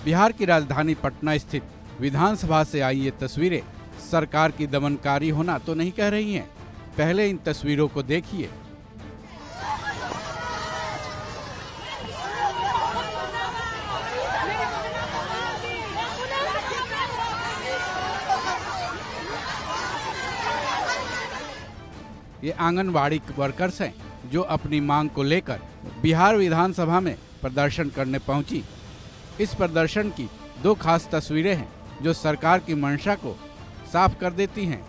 बिहार की राजधानी पटना स्थित विधानसभा से आई ये तस्वीरें सरकार की दमनकारी होना तो नहीं कह रही हैं। पहले इन तस्वीरों को देखिए। ये आंगनवाड़ी वर्कर्स हैं जो अपनी मांग को लेकर बिहार विधानसभा में प्रदर्शन करने पहुंची। इस प्रदर्शन की दो खास तस्वीरें हैं जो सरकार की मंशा को साफ कर देती हैं।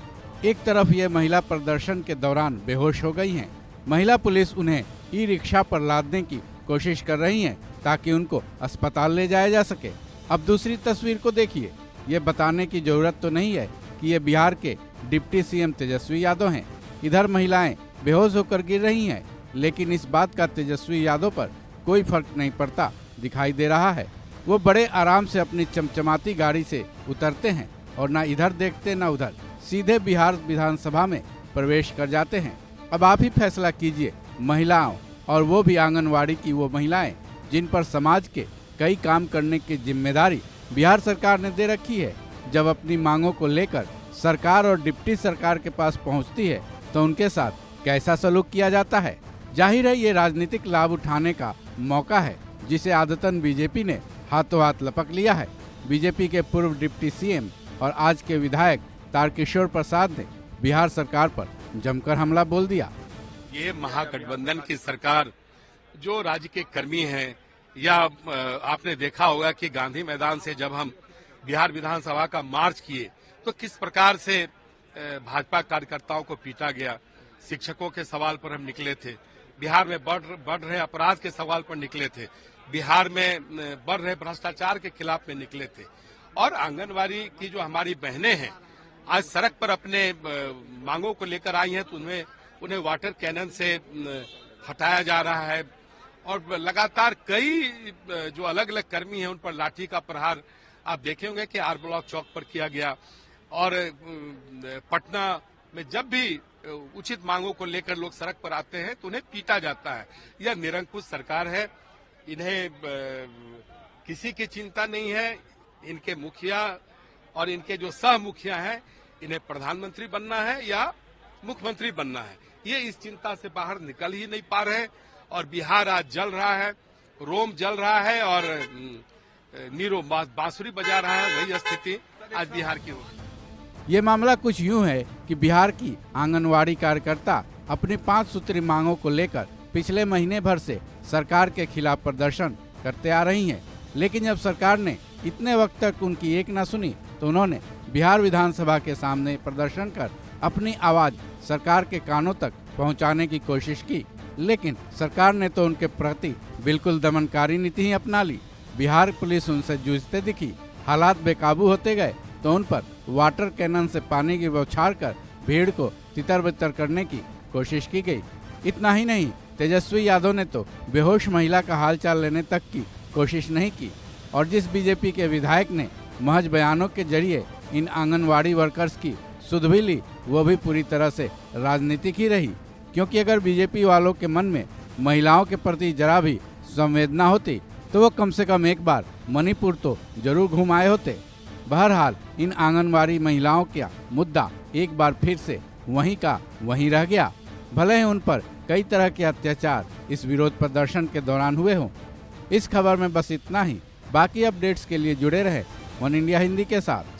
एक तरफ ये महिला प्रदर्शन के दौरान बेहोश हो गई हैं। महिला पुलिस उन्हें ई रिक्शा पर लादने की कोशिश कर रही हैं ताकि उनको अस्पताल ले जाया जा सके। अब दूसरी तस्वीर को देखिए। ये बताने की जरूरत तो नहीं है कि ये बिहार के डिप्टी सीएम तेजस्वी यादव हैं। इधर महिलाएं बेहोश होकर गिर रही हैं, लेकिन इस बात का तेजस्वी यादव पर कोई फर्क नहीं पड़ता दिखाई दे रहा है। वो बड़े आराम से अपनी चमचमाती गाड़ी से उतरते हैं और ना इधर देखते ना उधर, सीधे बिहार विधानसभा में प्रवेश कर जाते हैं। अब आप ही फैसला कीजिए, महिलाओं, और वो भी आंगनवाड़ी की वो महिलाएं जिन पर समाज के कई काम करने की जिम्मेदारी बिहार सरकार ने दे रखी है, जब अपनी मांगों को लेकर सरकार और डिप्टी सरकार के पास पहुंचती है तो उनके साथ कैसा सलूक किया जाता है। जाहिर है ये राजनीतिक लाभ उठाने का मौका है जिसे आदतन बीजेपी ने हाथों हाथ लपक लिया है। बीजेपी के पूर्व डिप्टी सीएम और आज के विधायक तारकिशोर प्रसाद ने बिहार सरकार पर जमकर हमला बोल दिया। ये महागठबंधन की सरकार जो राज्य के कर्मी हैं, या आपने देखा होगा कि गांधी मैदान से जब हम बिहार विधानसभा का मार्च किए तो किस प्रकार से भाजपा कार्यकर्ताओं को पीटा गया। शिक्षकों के सवाल पर हम निकले थे, बिहार में बढ़ रहे अपराध के सवाल पर निकले थे, बिहार में बढ़ रहे भ्रष्टाचार के खिलाफ में निकले थे। और आंगनवाड़ी की जो हमारी बहनें हैं आज सड़क पर अपने मांगों को लेकर आई हैं, तो उन्हें वाटर कैनन से हटाया जा रहा है और लगातार कई जो अलग अलग कर्मी हैं उन पर लाठी का प्रहार आप देखे होंगे कि आर ब्लॉक चौक पर किया गया। और पटना में जब भी उचित मांगों को लेकर लोग सड़क पर आते हैं तो उन्हें पीटा जाता है। यह निरंकुश सरकार है, इन्हें किसी की चिंता नहीं है। इनके मुखिया और इनके जो सह मुखिया हैं, इन्हें प्रधानमंत्री बनना है या मुख्यमंत्री बनना है, ये इस चिंता से बाहर निकल ही नहीं पा रहे। और बिहार आज जल रहा है, रोम जल रहा है और नीरो बांसुरी बजा रहा है। वही स्थिति आज बिहार की हो। ये मामला कुछ यूं है कि बिहार की आंगनवाड़ी कार्यकर्ता अपनी 5 सूत्री मांगों को लेकर पिछले महीने भर से सरकार के खिलाफ प्रदर्शन करते आ रही हैं, लेकिन जब सरकार ने इतने वक्त तक उनकी एक न सुनी तो उन्होंने बिहार विधानसभा के सामने प्रदर्शन कर अपनी आवाज सरकार के कानों तक पहुंचाने की कोशिश की, लेकिन सरकार ने तो उनके प्रति बिल्कुल दमनकारी नीति ही अपना ली। बिहार पुलिस उनसे जूझते दिखी, हालात बेकाबू होते गए तो उन पर वाटर कैनन से पानी की बौछार कर भीड़ को तितर-बितर करने की कोशिश की गई। इतना ही नहीं, तेजस्वी यादव ने तो बेहोश महिला का हालचाल लेने तक की कोशिश नहीं की। और जिस बीजेपी के विधायक ने महज बयानों के जरिए इन आंगनवाड़ी वर्कर्स की सुध भी ली, वो भी पूरी तरह से राजनीतिक ही रही। क्योंकि अगर बीजेपी वालों के मन में महिलाओं के प्रति जरा भी संवेदना होती तो वो कम से कम एक बार मणिपुर तो जरूर घूम आए होते। बहरहाल इन आंगनवाड़ी महिलाओं का मुद्दा एक बार फिर से वहीं का वहीं रह गया। भले ही उन पर कई तरह के अत्याचार इस विरोध प्रदर्शन के दौरान हुए हों। इस खबर में बस इतना ही। बाकी अपडेट्स के लिए जुड़े रहे वन इंडिया हिंदी के साथ।